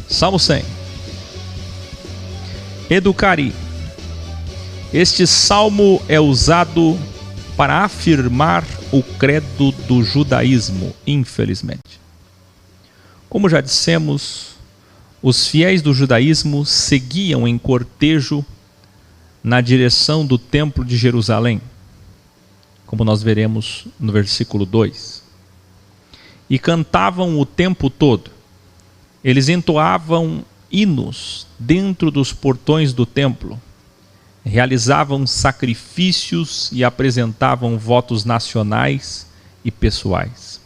Salmo 100. Educari. Este salmo é usado para afirmar o credo do judaísmo, infelizmente. Como já dissemos, os fiéis do judaísmo seguiam em cortejo na direção do templo de Jerusalém, como nós veremos no versículo 2. E cantavam o tempo todo. Eles entoavam hinos dentro dos portões do templo, realizavam sacrifícios e apresentavam votos nacionais e pessoais.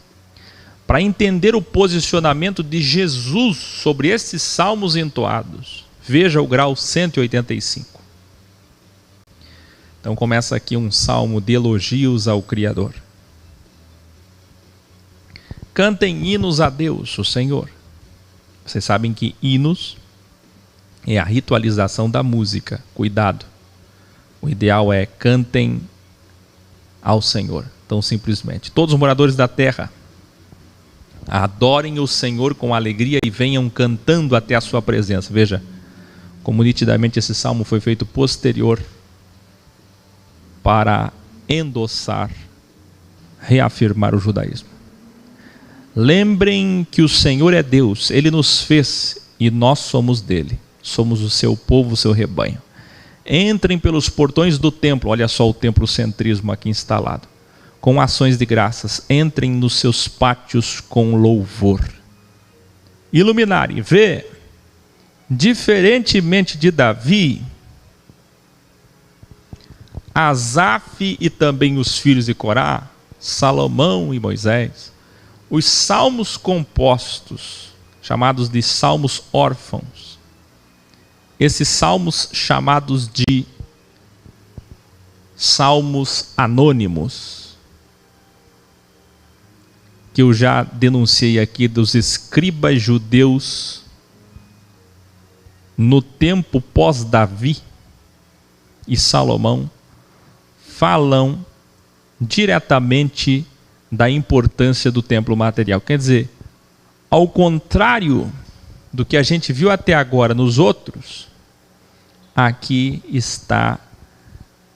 Para entender o posicionamento de Jesus sobre esses salmos entoados, veja o grau 185. Então começa aqui um salmo de elogios ao Criador. Cantem hinos a Deus, o Senhor. Vocês sabem que hinos é a ritualização da música. Cuidado. O ideal é cantem ao Senhor. Tão simplesmente. Todos os moradores da terra, adorem o Senhor com alegria e venham cantando até a sua presença. Veja como nitidamente esse salmo foi feito posterior para endossar, reafirmar o judaísmo. Lembrem que o Senhor é Deus, Ele nos fez e nós somos dele. Somos o seu povo, o seu rebanho. Entrem pelos portões do templo, olha só o templocentrismo aqui instalado, com ações de graças. Entrem nos seus pátios com louvor. Iluminare, vê, diferentemente de Davi, Asaf e também os filhos de Corá, Salomão e Moisés, os salmos compostos, chamados de salmos órfãos, esses salmos chamados de salmos anônimos, que eu já denunciei aqui dos escribas judeus no tempo pós-Davi e Salomão, falam diretamente da importância do templo material. Quer dizer, ao contrário do que a gente viu até agora nos outros, aqui está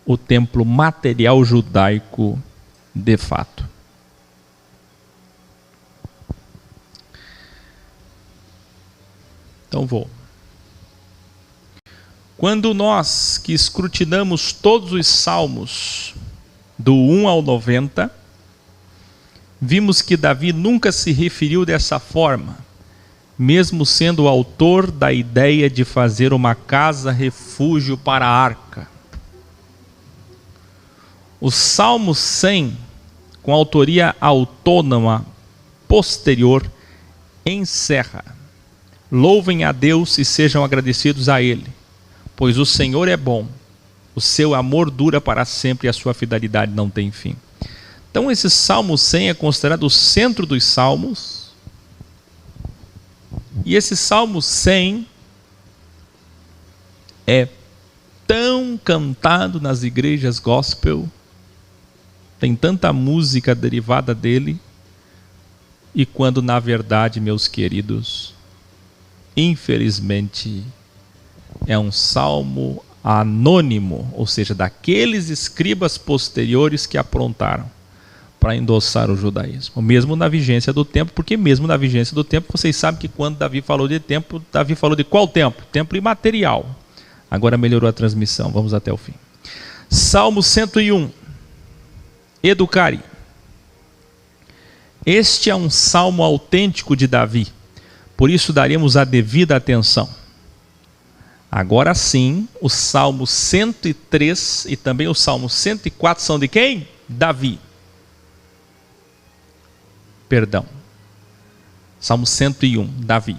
o templo material judaico de fato. Então vou. Quando nós que escrutinamos todos os salmos do 1 ao 90, vimos que Davi nunca se referiu dessa forma, mesmo sendo o autor da ideia de fazer uma casa refúgio para a arca. O Salmo 100, com autoria autônoma posterior, encerra: louvem a Deus e sejam agradecidos a Ele, pois o Senhor é bom, o seu amor dura para sempre e a sua fidelidade não tem fim. Então esse Salmo 100 é considerado o centro dos salmos, e esse Salmo 100 é tão cantado nas igrejas gospel, tem tanta música derivada dele, e quando na verdade, meus queridos, infelizmente é um salmo anônimo, ou seja, daqueles escribas posteriores que aprontaram para endossar o judaísmo, mesmo na vigência do templo, porque mesmo na vigência do templo, vocês sabem que quando Davi falou de templo, Davi falou de qual templo? Templo imaterial. Agora melhorou a transmissão, vamos até o fim. Salmo 101, Educari. Este é um salmo autêntico de Davi, por isso daremos a devida atenção. Agora sim, o Salmo 103 e também o Salmo 104 são de quem? Davi. Perdão. Salmo 101, Davi.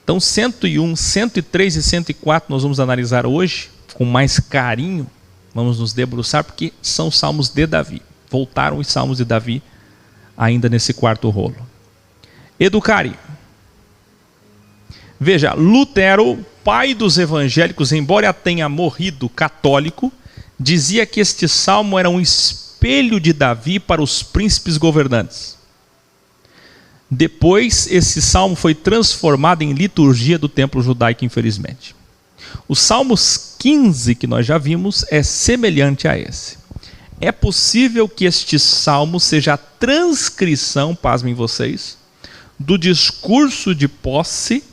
Então 101, 103 e 104 nós vamos analisar hoje com mais carinho. Vamos nos debruçar porque são salmos de Davi. Voltaram os salmos de Davi ainda nesse quarto rolo. Educari. Veja, Lutero, pai dos evangélicos, embora tenha morrido católico, dizia que este salmo era um espelho de Davi para os príncipes governantes. Depois, esse salmo foi transformado em liturgia do templo judaico, infelizmente. O Salmos 15, que nós já vimos, é semelhante a esse. É possível que este salmo seja a transcrição, pasmem vocês, do discurso de posse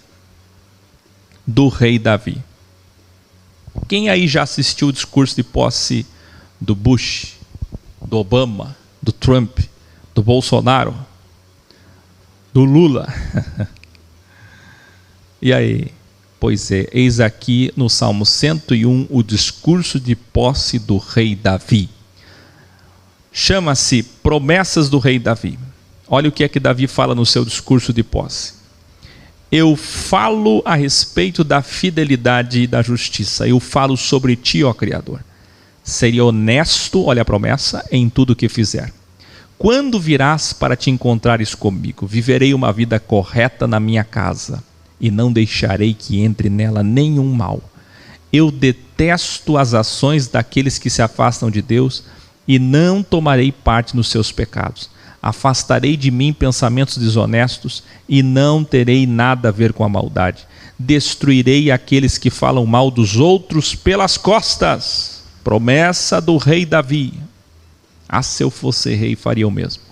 do rei Davi. Quem aí já assistiu o discurso de posse do Bush, do Obama, do Trump, do Bolsonaro, do Lula? E aí? Pois é, eis aqui no Salmo 101 o discurso de posse do rei Davi. Chama-se Promessas do Rei Davi. Olha o que é que Davi fala no seu discurso de posse. Eu falo a respeito da fidelidade e da justiça. Eu falo sobre ti, ó Criador. Serei honesto, olha a promessa, em tudo o que fizer. Quando virás para te encontrares comigo, viverei uma vida correta na minha casa, e não deixarei que entre nela nenhum mal. Eu detesto as ações daqueles que se afastam de Deus, e não tomarei parte nos seus pecados. Afastarei de mim pensamentos desonestos, e não terei nada a ver com a maldade. Destruirei aqueles que falam mal dos outros pelas costas. Promessa do rei Davi. Ah, se eu fosse rei, faria o mesmo.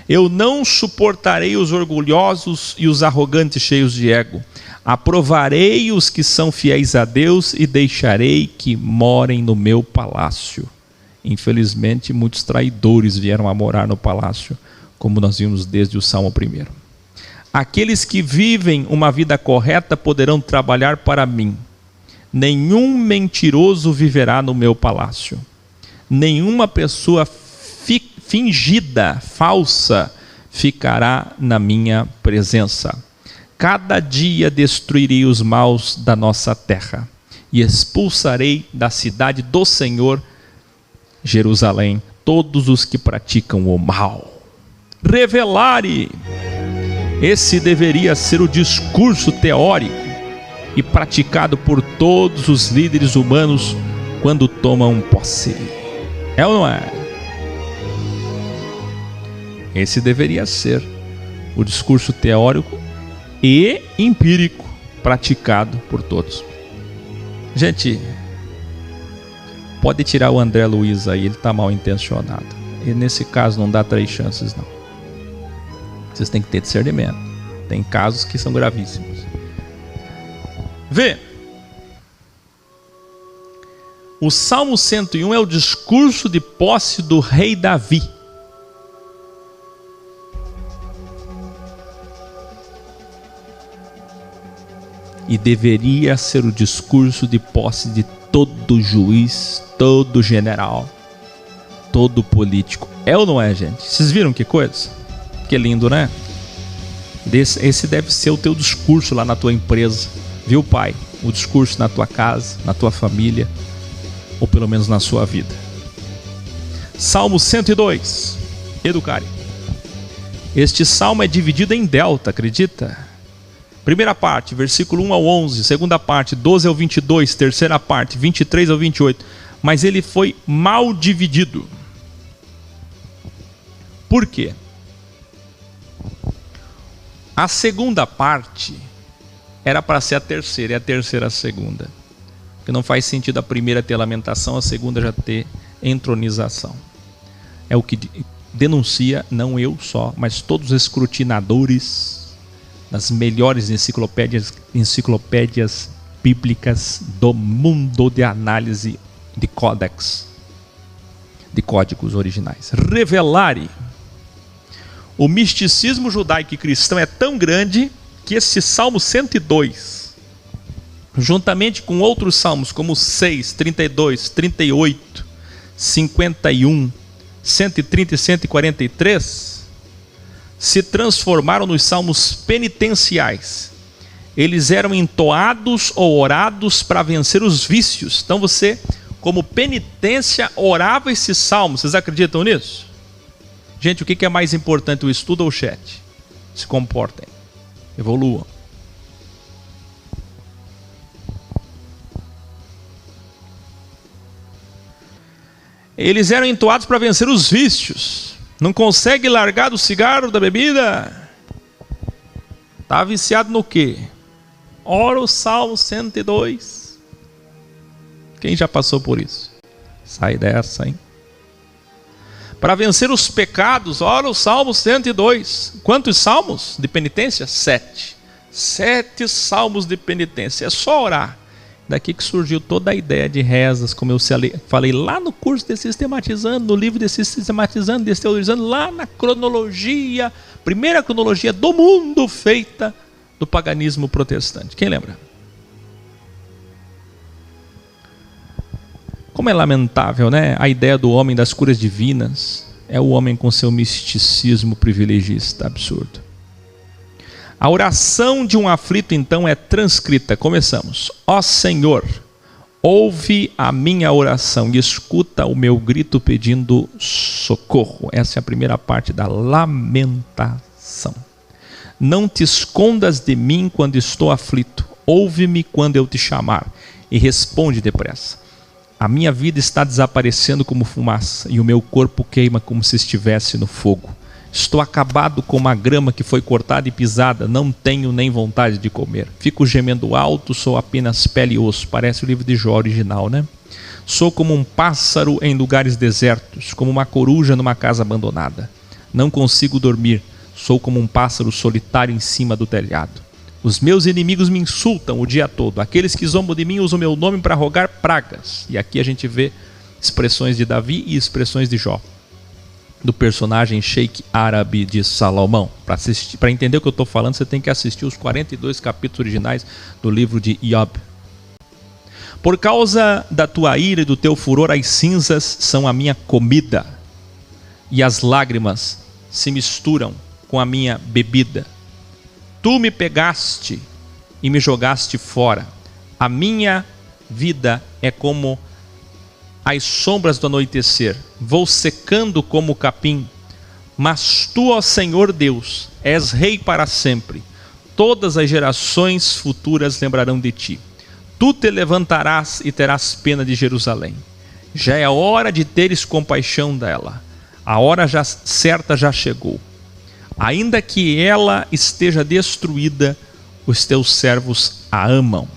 Eu não suportarei os orgulhosos e os arrogantes cheios de ego. Aprovarei os que são fiéis a Deus e deixarei que morem no meu palácio. Infelizmente, muitos traidores vieram a morar no palácio, como nós vimos desde o Salmo 1. Aqueles que vivem uma vida correta poderão trabalhar para mim. Nenhum mentiroso viverá no meu palácio. Nenhuma pessoa fingida, falsa, ficará na minha presença. Cada dia destruirei os maus da nossa terra e expulsarei da cidade do Senhor, Jerusalém, todos os que praticam o mal. Revelare. Esse deveria ser o discurso teórico e praticado por todos os líderes humanos quando tomam posse. É ou não é? Esse deveria ser o discurso teórico e empírico praticado por todos. Gente, pode tirar o André Luiz aí, ele está mal intencionado. E nesse caso não dá 3 chances não. Vocês têm que ter discernimento. Tem casos que são gravíssimos. Vê. O Salmo 101 é o discurso de posse do rei Davi. E deveria ser o discurso de posse de todo juiz, todo general, todo político. É ou não é, gente? Vocês viram que coisa? Que lindo, né? Esse deve ser o teu discurso lá na tua empresa. Viu, pai? O discurso na tua casa, na tua família, ou pelo menos na sua vida. Salmo 102. Educare. Este salmo é dividido em delta, acredita? Primeira parte, versículo 1 ao 11. Segunda parte, 12 ao 22. Terceira parte, 23 ao 28. Mas ele foi mal dividido. Por quê? A segunda parte era para ser a terceira, e a terceira a segunda. Porque não faz sentido a primeira ter lamentação, a segunda já ter entronização. É o que denuncia, não eu só, mas todos os escrutinadores das melhores enciclopédias bíblicas do mundo de análise de códex, de códigos originais. Revelare. O misticismo judaico e cristão é tão grande que esse Salmo 102, juntamente com outros salmos como 6, 32, 38, 51, 130 e 143, se transformaram nos salmos penitenciais. Eles eram entoados ou orados para vencer os vícios. Então você, como penitência, orava esses salmos. Vocês acreditam nisso? Gente, o que é mais importante, o estudo ou o chat? Se comportem, evoluam. Eles eram entoados para vencer os vícios. Não consegue largar do cigarro, da bebida? Está viciado no quê? Ora o Salmo 102. Quem já passou por isso? Sai dessa, hein? Para vencer os pecados, ora o Salmo 102. Quantos salmos de penitência? 7. 7 salmos de penitência. É só orar. Daqui que surgiu toda a ideia de rezas, como eu falei lá no curso de Sistematizando, no livro de Sistematizando, de Teorizando, lá na cronologia, primeira cronologia do mundo feita do paganismo protestante. Quem lembra? Como é lamentável, né? A ideia do homem das curas divinas é o homem com seu misticismo privilegista absurdo. A oração de um aflito, então, é transcrita. Começamos. Ó Senhor, ouve a minha oração e escuta o meu grito pedindo socorro. Essa é a primeira parte da lamentação. Não te escondas de mim quando estou aflito. Ouve-me quando eu te chamar e responde depressa. A minha vida está desaparecendo como fumaça e o meu corpo queima como se estivesse no fogo. Estou acabado como a grama que foi cortada e pisada, não tenho nem vontade de comer. Fico gemendo alto, sou apenas pele e osso. Parece o livro de Jó original, né? Sou como um pássaro em lugares desertos, como uma coruja numa casa abandonada. Não consigo dormir, sou como um pássaro solitário em cima do telhado. Os meus inimigos me insultam o dia todo. Aqueles que zombam de mim usam meu nome para rogar pragas. E aqui a gente vê expressões de Davi e expressões de Jó, do personagem Sheik árabe de Salomão. Para entender o que eu estou falando, você tem que assistir os 42 capítulos originais do livro de Iob. Por causa da tua ira e do teu furor, as cinzas são a minha comida, e as lágrimas se misturam com a minha bebida. Tu me pegaste e me jogaste fora. A minha vida é como as sombras do anoitecer, vou secando como o capim. Mas tu, ó Senhor Deus, és rei para sempre. Todas as gerações futuras lembrarão de ti. Tu te levantarás e terás pena de Jerusalém. Já é a hora de teres compaixão dela. A hora certa já chegou. Ainda que ela esteja destruída, os teus servos a amam.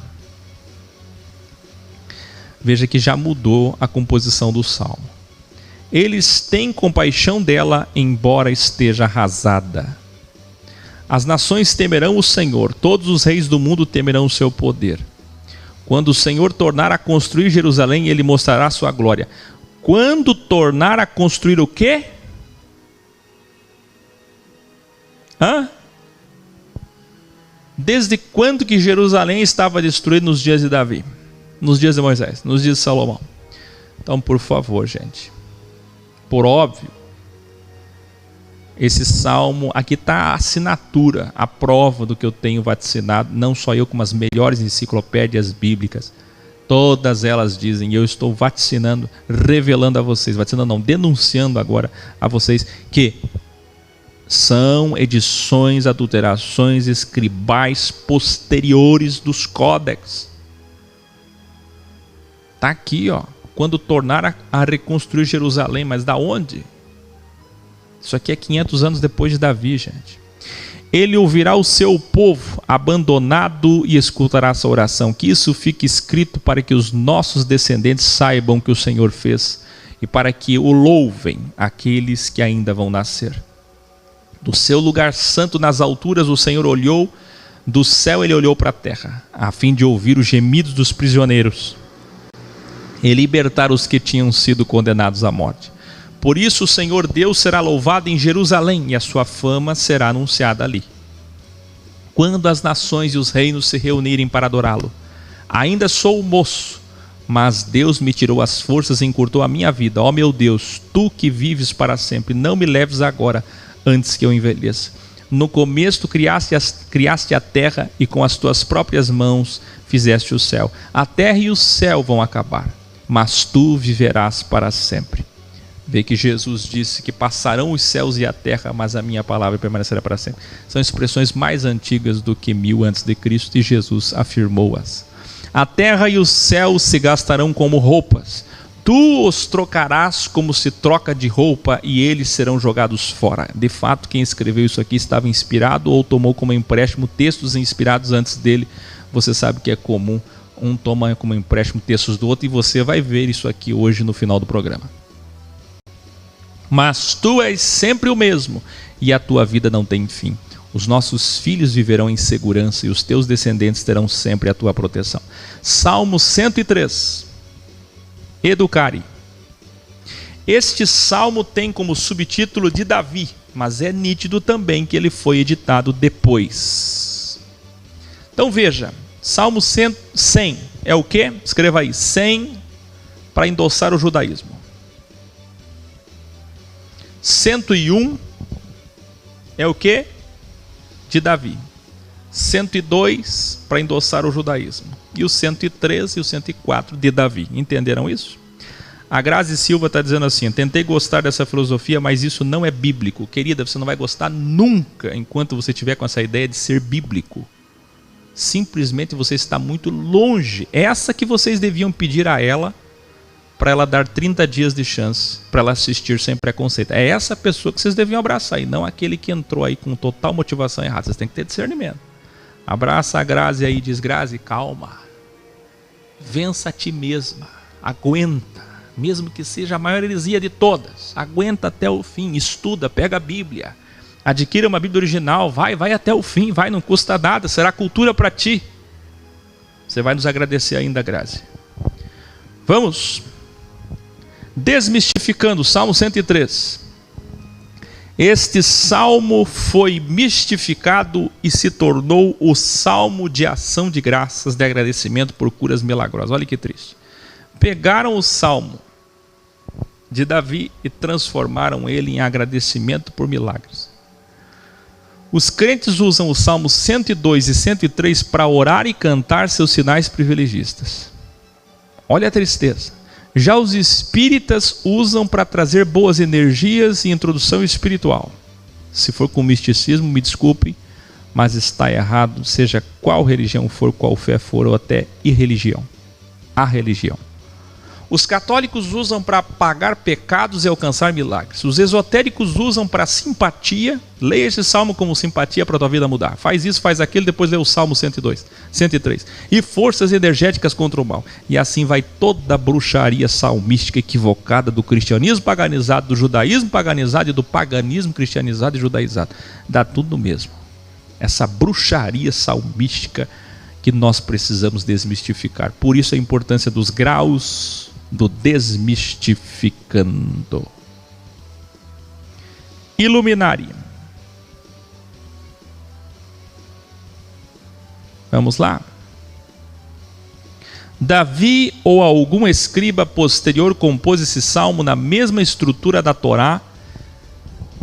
Veja que já mudou a composição do salmo. Eles têm compaixão dela, embora esteja arrasada. As nações temerão o Senhor, todos os reis do mundo temerão o seu poder. Quando o Senhor tornar a construir Jerusalém, ele mostrará sua glória. Quando tornar a construir o quê? Desde quando que Jerusalém estava destruída nos dias de Davi? Nos dias de Moisés, nos dias de Salomão. Então, por favor, gente, por óbvio, esse salmo, aqui está a assinatura, a prova do que eu tenho vaticinado, não só eu, como as melhores enciclopédias bíblicas, todas elas dizem, e eu estou vaticinando, revelando a vocês, vaticinando não, denunciando agora a vocês, que são edições, adulterações escribais posteriores dos códex. Está aqui, ó. Quando tornar a reconstruir Jerusalém, mas da onde? Isso aqui é 500 anos depois de Davi, gente. Ele ouvirá o seu povo abandonado e escutará essa oração. Que isso fique escrito para que os nossos descendentes saibam que o Senhor fez e para que o louvem aqueles que ainda vão nascer. Do seu lugar santo nas alturas o Senhor olhou, do céu ele olhou para a terra, a fim de ouvir os gemidos dos prisioneiros e libertar os que tinham sido condenados à morte. Por isso o Senhor Deus será louvado em Jerusalém e a sua fama será anunciada ali. Quando as nações e os reinos se reunirem para adorá-lo, ainda sou moço, mas Deus me tirou as forças e encurtou a minha vida. Ó meu Deus, tu que vives para sempre, não me leves agora, antes que eu envelheça. No começo tu criaste a terra e com as tuas próprias mãos fizeste o céu. A terra e o céu vão acabar, mas tu viverás para sempre. Vê que Jesus disse que passarão os céus e a terra, mas a minha palavra permanecerá para sempre. São expressões mais antigas do que 1000 a.C. e Jesus afirmou-as. A terra e o céu se gastarão como roupas. Tu os trocarás como se troca de roupa e eles serão jogados fora. De fato, quem escreveu isso aqui estava inspirado ou tomou como empréstimo textos inspirados antes dele. Você sabe que é comum, um toma como empréstimo textos do outro, e você vai ver isso aqui hoje no final do programa. Mas tu és sempre o mesmo, e a tua vida não tem fim. Os nossos filhos viverão em segurança, e os teus descendentes terão sempre a tua proteção. Salmo 103. Educare. Este salmo tem como subtítulo de Davi, mas é nítido também que ele foi editado depois. Então veja, Salmo 100 é o quê? Escreva aí, 100 para endossar o judaísmo. 101 é o quê? De Davi. 102 para endossar o judaísmo. E o 103 e o 104 de Davi. Entenderam isso? A Grazi Silva está dizendo assim: tentei gostar dessa filosofia, mas isso não é bíblico. Querida, você não vai gostar nunca enquanto você tiver com essa ideia de ser bíblico. Simplesmente você está muito longe. Essa que vocês deviam pedir a ela, para ela dar 30 dias de chance, para ela assistir sem preconceito. É essa pessoa que vocês deviam abraçar, e não aquele que entrou aí com total motivação errada. Vocês têm que ter discernimento. Abraça a Grazi aí e diz: Grazi, calma. Vença a ti mesma. Aguenta. Mesmo que seja a maior heresia de todas. Aguenta até o fim. Estuda, pega a Bíblia. Adquira uma Bíblia original. Vai até o fim. Vai, não custa nada. Será cultura para ti. Você vai nos agradecer ainda, Grazi. Vamos. Desmistificando, Salmo 103. Este salmo foi mistificado e se tornou o salmo de ação de graças, de agradecimento por curas milagrosas. Olha que triste. Pegaram o salmo de Davi e transformaram ele em agradecimento por milagres. Os crentes usam o Salmo 102 e 103 para orar e cantar seus sinais privilegistas. Olha a tristeza. Já os espíritas usam para trazer boas energias e introdução espiritual. Se for com misticismo, me desculpem, mas está errado, seja qual religião for, qual fé for, ou até irreligião. A religião. Os católicos usam para apagar pecados e alcançar milagres. Os esotéricos usam para simpatia. Leia esse salmo como simpatia para a tua vida mudar. Faz isso, faz aquilo, depois lê o Salmo 102, 103. E forças energéticas contra o mal. E assim vai toda a bruxaria salmística equivocada do cristianismo paganizado, do judaísmo paganizado e do paganismo cristianizado e judaizado. Dá tudo no mesmo. Essa bruxaria salmística que nós precisamos desmistificar. Por isso a importância dos graus do desmistificando. Iluminari. Vamos lá. Davi ou algum escriba posterior compôs esse salmo na mesma estrutura da Torá,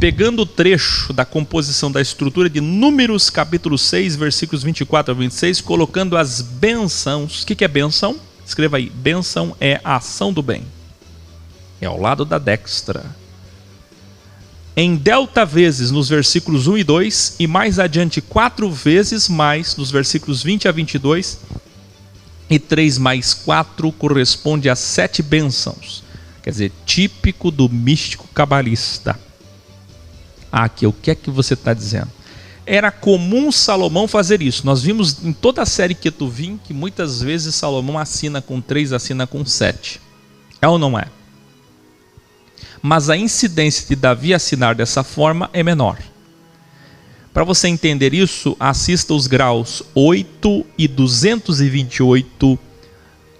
pegando o trecho da composição da estrutura de Números, capítulo 6, versículos 24 a 26, colocando as bênçãos. O que é bênção? Escreva aí, bênção é a ação do bem. É ao lado da destra. Em delta vezes nos versículos 1 e 2, e mais adiante 4 vezes mais nos versículos 20 a 22, e 3 mais 4 corresponde a 7 bênçãos. Quer dizer, típico do místico cabalista. Aqui, o que é que você está dizendo? Era comum Salomão fazer isso. Nós vimos em toda a série Ketuvim que muitas vezes Salomão assina com 3, assina com 7. É ou não é? Mas a incidência de Davi assinar dessa forma é menor. Para você entender isso, assista os graus 8 e 228,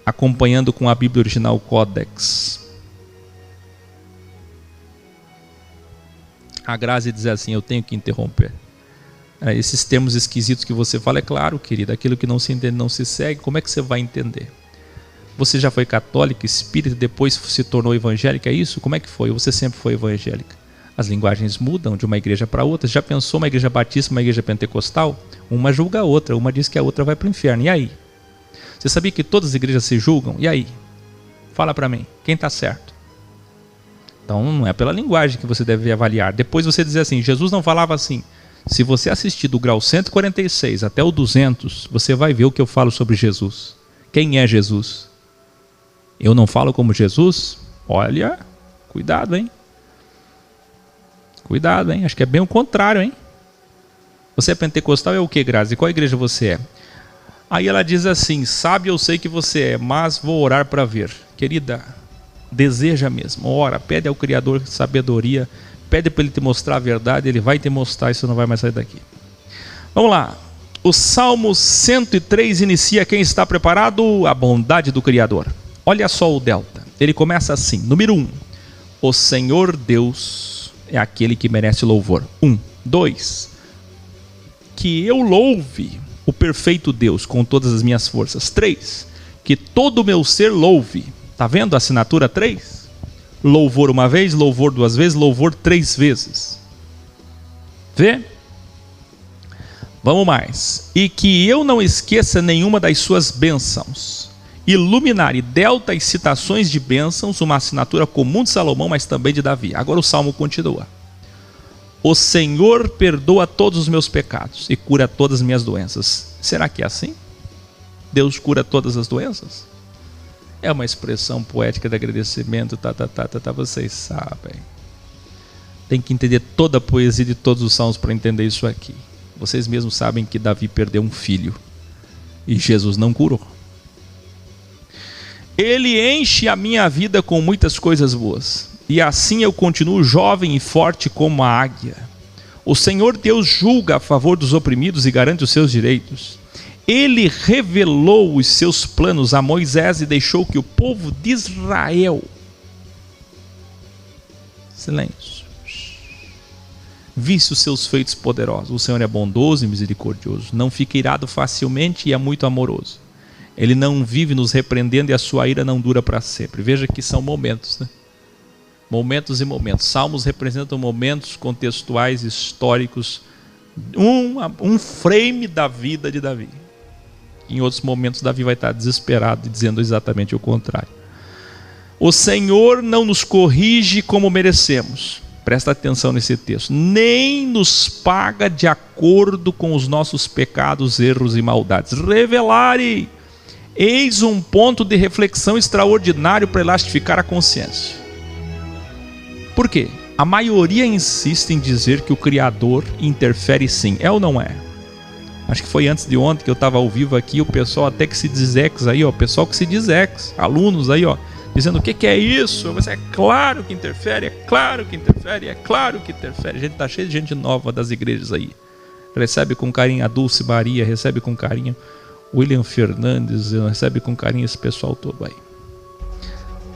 acompanhando com a Bíblia Original Codex. A Grazi diz assim: eu tenho que interromper. Esses termos esquisitos que você fala, é claro, querida, aquilo que não se entende não se segue. Como é que você vai entender? Você já foi católica, espírita, depois se tornou evangélica, é isso? Como é que foi? Você sempre foi evangélica? As linguagens mudam de uma igreja para outra. Já pensou uma igreja batista, uma igreja pentecostal? Uma julga a outra, uma diz que a outra vai para o inferno. E aí? Você sabia que todas as igrejas se julgam? E aí? Fala para mim, quem está certo? Então não é pela linguagem que você deve avaliar. Depois você dizer assim: Jesus não falava assim. Se você assistir do grau 146 até o 200, você vai ver o que eu falo sobre Jesus. Quem é Jesus? Eu não falo como Jesus? Olha, cuidado, hein? Cuidado, hein? Acho que é bem o contrário, hein? Você é pentecostal é o que, Grazi? Qual igreja você é? Aí ela diz assim: sabe, eu sei que você é, mas vou orar para ver. Querida, deseja mesmo, ora, pede ao Criador sabedoria, pede para Ele te mostrar a verdade, Ele vai te mostrar e você não vai mais sair daqui. Vamos lá, o Salmo 103 inicia: quem está preparado? A bondade do Criador. Olha só o delta, ele começa assim, número 1, o Senhor Deus é aquele que merece louvor. 1, 2, que eu louve o perfeito Deus com todas as minhas forças. 3, que todo o meu ser louve. Está vendo a assinatura 3? Louvor uma vez, louvor duas vezes, louvor 3 vezes. Vê? Vamos mais. E que eu não esqueça nenhuma das suas bênçãos. Iluminare, delta e citações de bênçãos, uma assinatura comum de Salomão, mas também de Davi. Agora o Salmo continua. O Senhor perdoa todos os meus pecados e cura todas as minhas doenças. Será que é assim? Deus cura todas as doenças? É uma expressão poética de agradecimento, vocês sabem. Tem que entender toda a poesia de todos os salmos para entender isso aqui. Vocês mesmos sabem que Davi perdeu um filho e Jesus não curou. Ele enche a minha vida com muitas coisas boas, e assim eu continuo jovem e forte como a águia. O Senhor Deus julga a favor dos oprimidos e garante os seus direitos. Ele revelou os seus planos a Moisés e deixou que o povo de Israel... Silêncio. Visse os seus feitos poderosos. O Senhor é bondoso e misericordioso, não fica irado facilmente e é muito amoroso. Ele não vive nos repreendendo e a sua ira não dura para sempre. Veja que são momentos, né? Momentos e momentos. Salmos representam momentos contextuais, históricos, um frame da vida de Davi. Em outros momentos Davi vai estar desesperado e dizendo exatamente o contrário. O Senhor não nos corrige como merecemos. Presta atenção nesse texto. Nem nos paga de acordo com os nossos pecados, erros e maldades. Revelare. Eis um ponto de reflexão extraordinário para elastificar a consciência. Por quê? A maioria insiste em dizer que o Criador interfere sim. É ou não é? Acho que foi antes de ontem que eu estava ao vivo aqui, o pessoal até que se diz ex aí, ó, pessoal que se diz ex, alunos aí, ó, dizendo o que é isso? Você é claro que interfere, é claro que interfere, é claro que interfere. A gente está cheio de gente nova das igrejas aí. Recebe com carinho a Dulce Maria, recebe com carinho William Fernandes, recebe com carinho esse pessoal todo aí.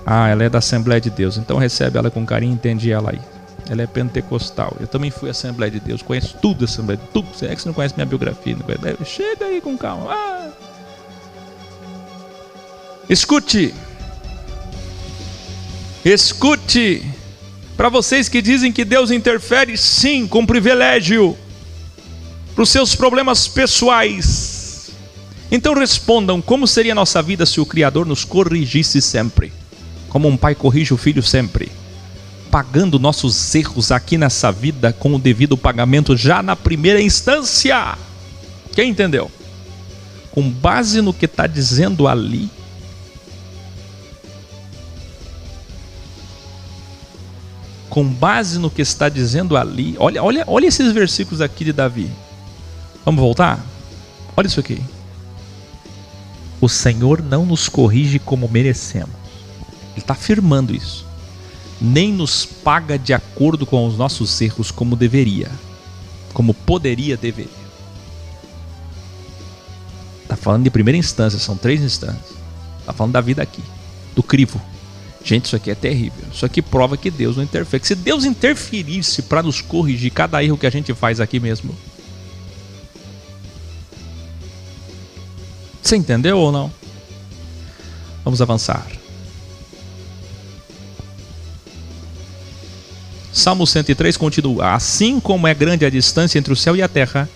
Ah, ela é da Assembleia de Deus, então recebe ela com carinho, entende ela aí. Ela é pentecostal. Eu também fui à Assembleia de Deus, conheço tudo da Assembleia de Deus. Tudo. É que você não conhece minha biografia, não conhece. Chega aí com calma. Escute. Escute. Para vocês que dizem que Deus interfere, sim, com privilégio, para os seus problemas pessoais. Então respondam: como seria a nossa vida se o Criador nos corrigisse sempre? Como um pai corrige o filho sempre, pagando nossos erros aqui nessa vida com o devido pagamento já na primeira instância. Quem entendeu? Com base no que está dizendo ali, com base no que está dizendo ali, olha esses versículos aqui de Davi. Vamos voltar? Olha isso aqui. O Senhor não nos corrige como merecemos. Ele está afirmando isso. Nem nos paga de acordo com os nossos erros como deveria, como poderia, deveria. Está falando de primeira instância, são 3 instâncias. Está falando da vida aqui, do crivo. Gente, isso aqui é terrível. Isso aqui prova que Deus não interfere. Se Deus interferisse para nos corrigir cada erro que a gente faz aqui mesmo. Você entendeu ou não? Vamos avançar. Salmo 103 continua: assim como é grande a distância entre o céu e a terra,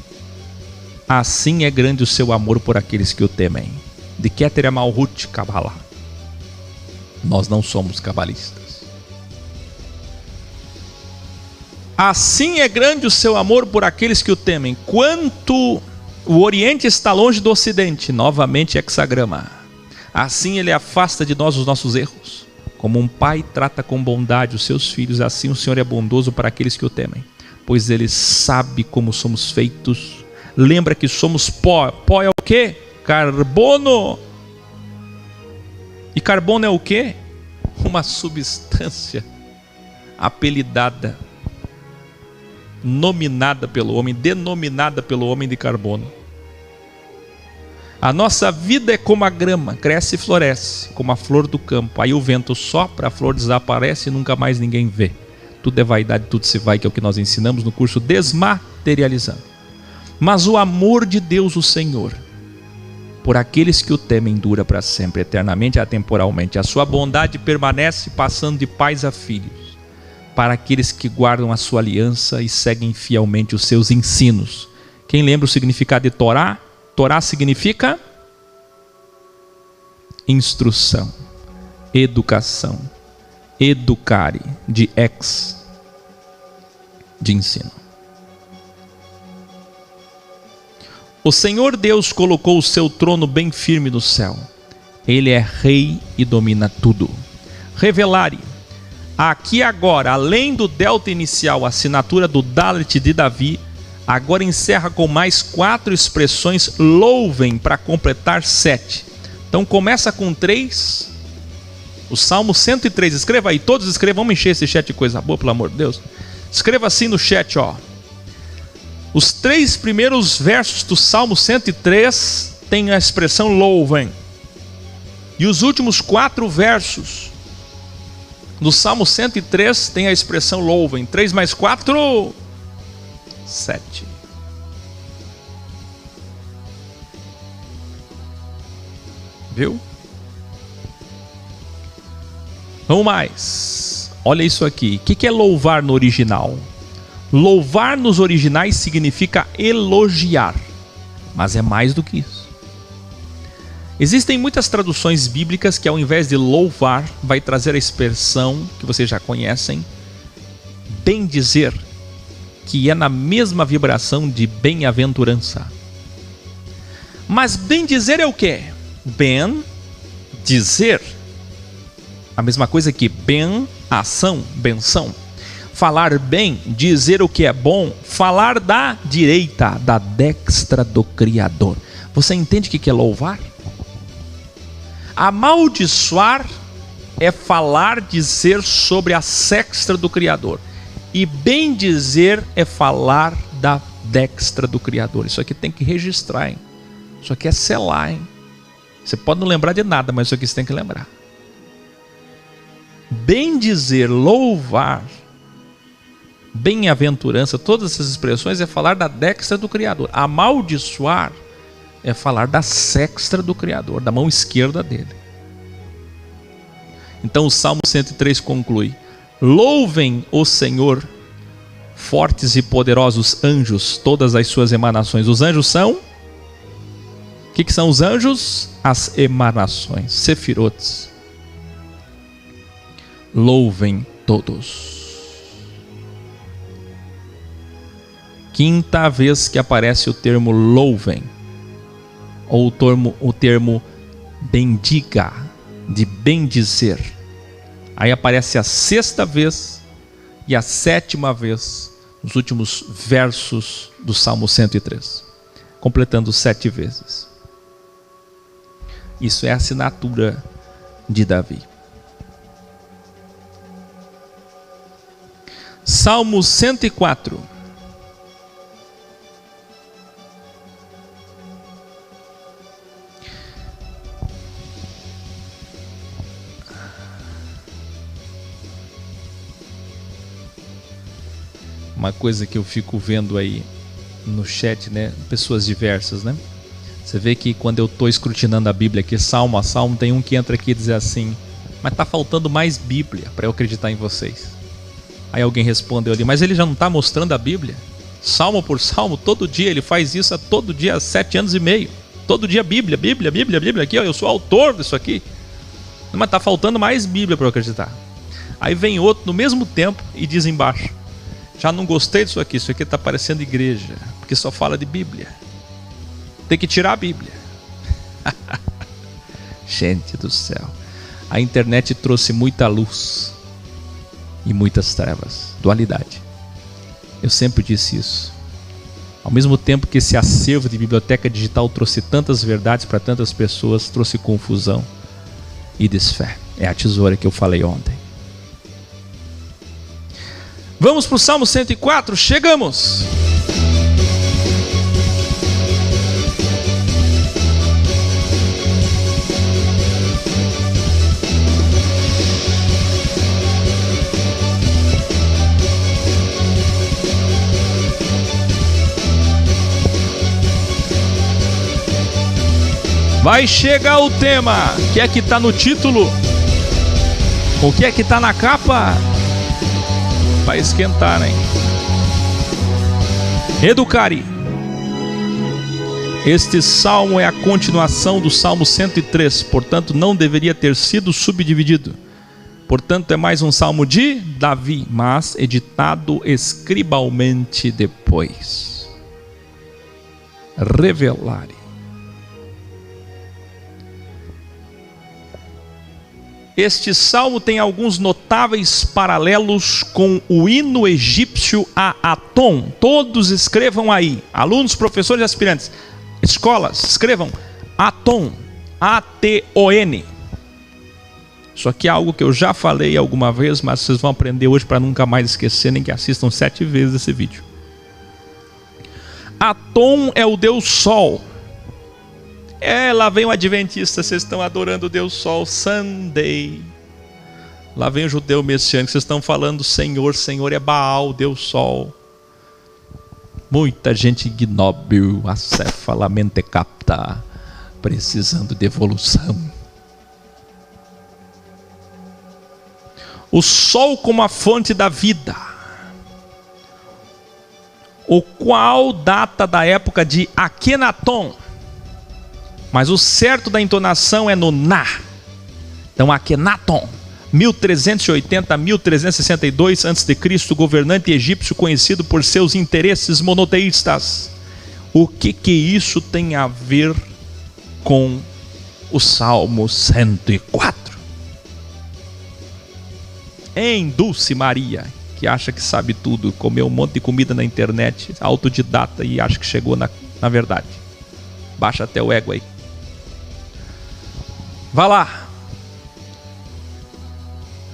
assim é grande o seu amor por aqueles que o temem. De Keter Malhut Kabbalah. Nós não somos cabalistas. Assim é grande o seu amor por aqueles que o temem. Quanto o Oriente está longe do Ocidente, novamente hexagrama. Assim Ele afasta de nós os nossos erros. Como um pai trata com bondade os seus filhos, assim o Senhor é bondoso para aqueles que o temem. Pois Ele sabe como somos feitos. Lembra que somos pó. Pó é o quê? Carbono. E carbono é o quê? Uma substância apelidada, nominada pelo homem, denominada pelo homem de carbono. A nossa vida é como a grama, cresce e floresce, como a flor do campo. Aí o vento sopra, a flor desaparece e nunca mais ninguém vê. Tudo é vaidade, tudo se vai, que é o que nós ensinamos no curso Desmaterializando. Mas o amor de Deus, o Senhor, por aqueles que o temem, dura para sempre, eternamente e atemporalmente. A sua bondade permanece, passando de pais a filhos, para aqueles que guardam a sua aliança e seguem fielmente os seus ensinos. Quem lembra o significado de Torá? Torá significa instrução, educação, educare, de ensino. O Senhor Deus colocou o seu trono bem firme no céu. Ele é rei e domina tudo. Revelare. Aqui agora, além do delta inicial, a assinatura do Dalet de Davi, agora encerra com mais 4 expressões louvem para completar 7. Então começa com 3. O Salmo 103, escreva aí, todos escrevam, vamos encher esse chat de coisa boa, pelo amor de Deus. Escreva assim no chat, ó. Os 3 primeiros versos do Salmo 103 tem a expressão louvem. E os últimos 4 versos do Salmo 103 tem a expressão louvem. 3 mais 4, 7. Viu? Vamos mais. Olha isso aqui. O que é louvar no original? Louvar nos originais significa elogiar, mas é mais do que isso. Existem muitas traduções bíblicas que ao invés de louvar, vai trazer a expressão que vocês já conhecem, bendizer, que é na mesma vibração de bem-aventurança. Mas bendizer é o quê? Ben, dizer. A mesma coisa que ben, ação, benção. Falar bem, dizer o que é bom, falar da direita, da destra do Criador. Você entende o que é louvar? Amaldiçoar é falar, dizer sobre a sexta do Criador. E bem dizer é falar da destra do Criador. Isso aqui tem que registrar, hein? Isso aqui é selar, hein? Você pode não lembrar de nada, mas isso aqui você tem que lembrar. Bem dizer, louvar, bem-aventurança, todas essas expressões é falar da destra do Criador. Amaldiçoar é falar da sexta do Criador, da mão esquerda dele. Então o Salmo 103 conclui: louvem o Senhor, fortes e poderosos anjos, todas as suas emanações. Os anjos são? O que são os anjos? As emanações, sefirotes. Louvem todos. Quinta vez que aparece o termo louvem, ou o termo bendiga, de bendizer. Aí aparece a 6ª vez e a 7ª vez nos últimos versos do Salmo 103, completando 7 vezes. Isso é a assinatura de Davi. Salmo 104. Uma coisa que eu fico vendo aí no chat, né? Pessoas diversas, né? Você vê que quando eu estou escrutinando a Bíblia aqui, salmo a salmo, tem um que entra aqui e diz assim: mas está faltando mais Bíblia para eu acreditar em vocês. Aí alguém respondeu ali: mas ele já não está mostrando a Bíblia? Salmo por salmo, todo dia, ele faz isso todo dia há 7 anos e meio. Todo dia Bíblia, Bíblia, Bíblia, Bíblia aqui, ó, eu sou autor disso aqui. Mas está faltando mais Bíblia para eu acreditar. Aí vem outro no mesmo tempo e diz embaixo: já não gostei disso aqui está parecendo igreja, porque só fala de Bíblia. Tem que tirar a Bíblia. Gente do céu, a internet trouxe muita luz e muitas trevas, dualidade. Eu sempre disse isso. Ao mesmo tempo que esse acervo de biblioteca digital trouxe tantas verdades para tantas pessoas, trouxe confusão e desfé. É a tesoura que eu falei ontem. Vamos para o Salmo 104, chegamos! Vai chegar o tema. O que é que está no título? O que é que está na capa? Vai esquentar, hein? Educare. Este salmo é a continuação do Salmo 103, portanto não deveria ter sido subdividido. Portanto é mais um salmo de Davi, mas editado escribalmente depois. Revelare. Este salmo tem alguns notáveis paralelos com o hino egípcio a Atom. Todos escrevam aí, alunos, professores e aspirantes, escolas, escrevam Atom, A-T-O-N. Isso aqui é algo que eu já falei alguma vez, mas vocês vão aprender hoje para nunca mais esquecer, nem que assistam 7 vezes esse vídeo. Atom é o Deus Sol. Lá vem o adventista, vocês estão adorando o Deus Sol, Sunday. Lá vem o judeu messiânico, vocês estão falando Senhor, Senhor é Baal, Deus Sol. Muita gente ignóbil, acéfala, mentecapta, precisando de evolução. O Sol como a fonte da vida, o qual data da época de Akenaton. Mas o certo da entonação é no Na. Então, Akenaton, 1380 a 1362 a.C., governante egípcio conhecido por seus interesses monoteístas. O que isso tem a ver com o Salmo 104? Em Dulce Maria, que acha que sabe tudo, comeu um monte de comida na internet, autodidata e acha que chegou na verdade. Baixa até o ego aí. Vá lá.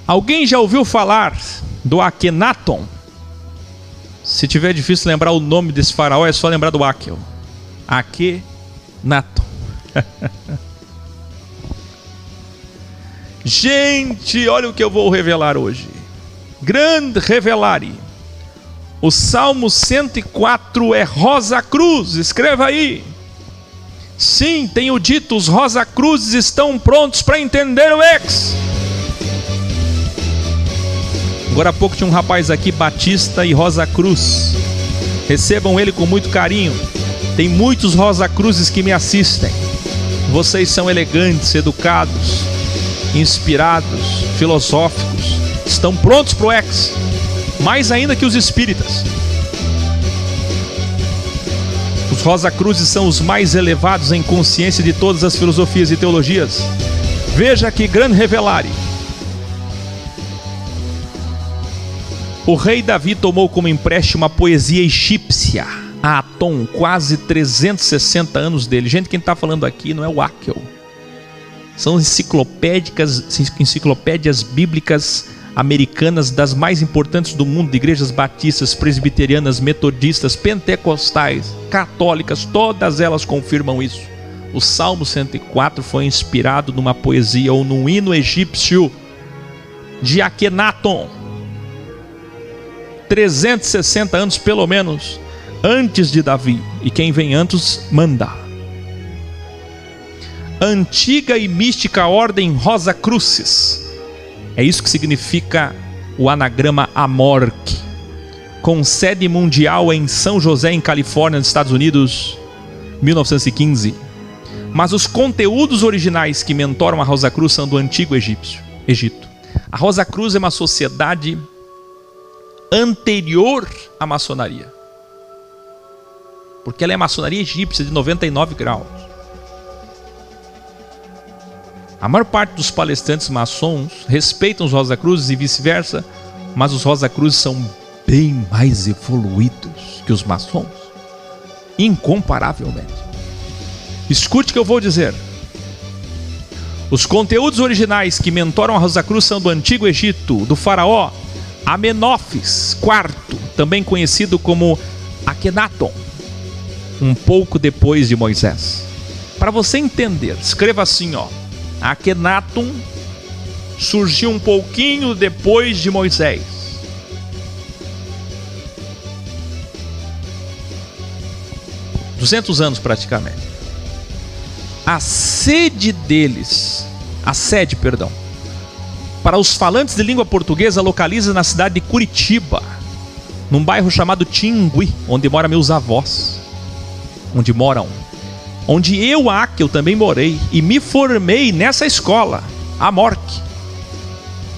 Alguém já ouviu falar do Akenaton? Se tiver difícil lembrar o nome desse faraó, é só lembrar do Akel. Akenaton. Gente, olha o que eu vou revelar hoje. Grande revelare. O Salmo 104 é Rosa Cruz. Escreva aí. Sim, tenho dito, os Rosa Cruzes estão prontos para entender o ex. Agora há pouco tinha um rapaz aqui, Batista e Rosa Cruz. Recebam ele com muito carinho. Tem muitos Rosa Cruzes que me assistem. Vocês são elegantes, educados, inspirados, filosóficos. Estão prontos para o ex. Mais ainda que os espíritas. Os Rosa Cruzes são os mais elevados em consciência de todas as filosofias e teologias. Veja que grande revelare. O rei Davi tomou como empréstimo a poesia egípcia, a Atom, quase 360 anos dele. Gente, quem está falando aqui não é o Akel. São enciclopédias bíblicas americanas das mais importantes do mundo, de igrejas batistas, presbiterianas, metodistas, pentecostais, católicas, todas elas confirmam isso. O Salmo 104 foi inspirado numa poesia ou num hino egípcio de Akenaton. 360 anos pelo menos antes de Davi, e quem vem antes manda. Antiga e mística ordem Rosa Cruzes. É isso que significa o anagrama Amorque, com sede mundial em São José, em Califórnia, nos Estados Unidos, 1915. Mas os conteúdos originais que mentoram a Rosa Cruz são do antigo Egito. A Rosa Cruz é uma sociedade anterior à maçonaria, porque ela é maçonaria egípcia de 99 graus. A maior parte dos palestrantes maçons respeitam os Rosa-Cruzes e vice-versa, mas os Rosa-Cruzes são bem mais evoluídos que os maçons, incomparavelmente. Escute o que eu vou dizer. Os conteúdos originais que mentoram a Rosa-Cruz são do Antigo Egito, do faraó Amenófis IV, também conhecido como Akhenaton, um pouco depois de Moisés. Para você entender, escreva assim, ó: Akhenaton surgiu um pouquinho depois de Moisés. $200 anos praticamente. A sede, para os falantes de língua portuguesa, localiza na cidade de Curitiba, num bairro chamado Tingui, onde moram meus avós. Onde eu também morei e me formei nessa escola, a MORC,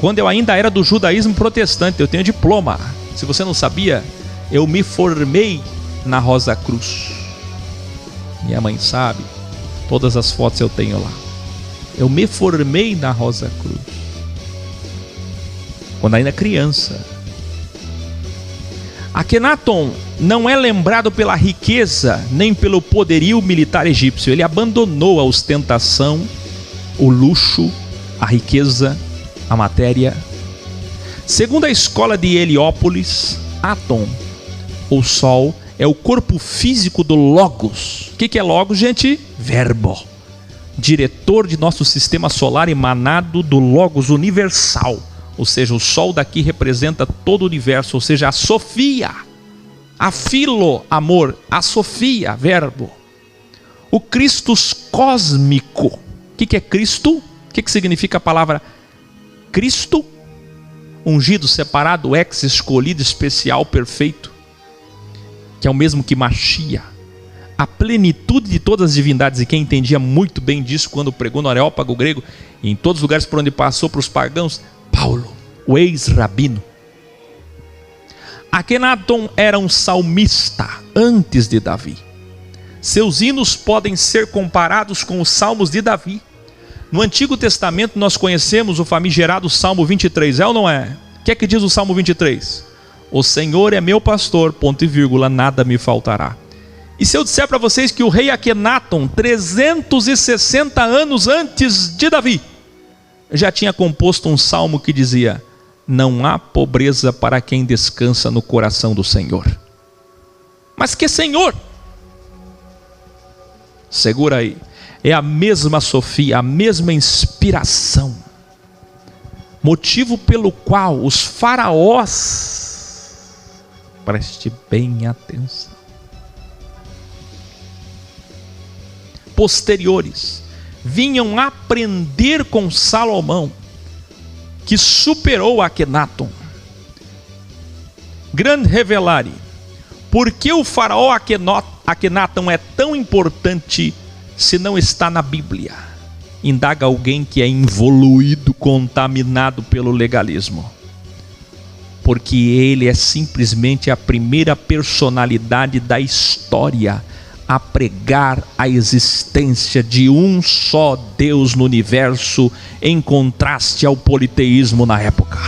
quando eu ainda era do judaísmo protestante. Eu tenho diploma. Se você não sabia, eu me formei na Rosa-Cruz. Minha mãe sabe, todas as fotos eu tenho lá. Eu me formei na Rosa-Cruz quando ainda criança. Akhenaton não é lembrado pela riqueza nem pelo poderio militar egípcio. Ele abandonou a ostentação, o luxo, a riqueza, a matéria. Segundo a escola de Heliópolis, Atom, ou Sol, é o corpo físico do Logos. O que é Logos, gente? Verbo. Diretor de nosso sistema solar, emanado do Logos universal. Ou seja, o Sol daqui representa todo o universo, ou seja, a Sofia. A Filo, amor, a Sofia, verbo. O Christus cósmico. O que é Cristo? O que significa a palavra Cristo? Ungido, separado, ex, escolhido, especial, perfeito. Que é o mesmo que Machia. A plenitude de todas as divindades. E quem entendia muito bem disso quando pregou no Areópago grego, e em todos os lugares por onde passou para os pagãos, Paulo, o ex-rabino. Akhenaton era um salmista antes de Davi. Seus hinos podem ser comparados com os salmos de Davi. No Antigo Testamento nós conhecemos o famigerado Salmo 23, é ou não é? O que é que diz o Salmo 23? O Senhor é meu pastor, ponto e vírgula, nada me faltará. E se eu disser para vocês que o rei Akhenaton, 360 anos antes de Davi, já tinha composto um salmo que dizia: não há pobreza para quem descansa no coração do Senhor. Mas que Senhor? Segura aí. É a mesma Sofia, a mesma inspiração. Motivo pelo qual os faraós, preste bem atenção, posteriores, vinham aprender com Salomão, que superou Akhenaton. Grande revelare, por que o faraó Akhenaton é tão importante se não está na Bíblia? Indaga alguém que é involuído, contaminado pelo legalismo. Porque ele é simplesmente a primeira personalidade da história a pregar a existência de um só Deus no universo, em contraste ao politeísmo na época.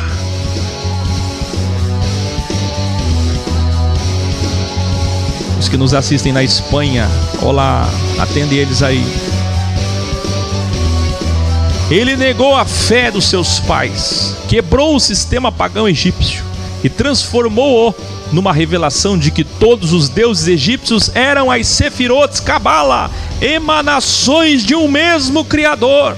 Os que nos assistem na Espanha, olá, atende eles aí. Ele negou a fé dos seus pais, quebrou o sistema pagão egípcio e transformou-o numa revelação de que todos os deuses egípcios eram as Sefirotes Cabala, emanações de um mesmo Criador.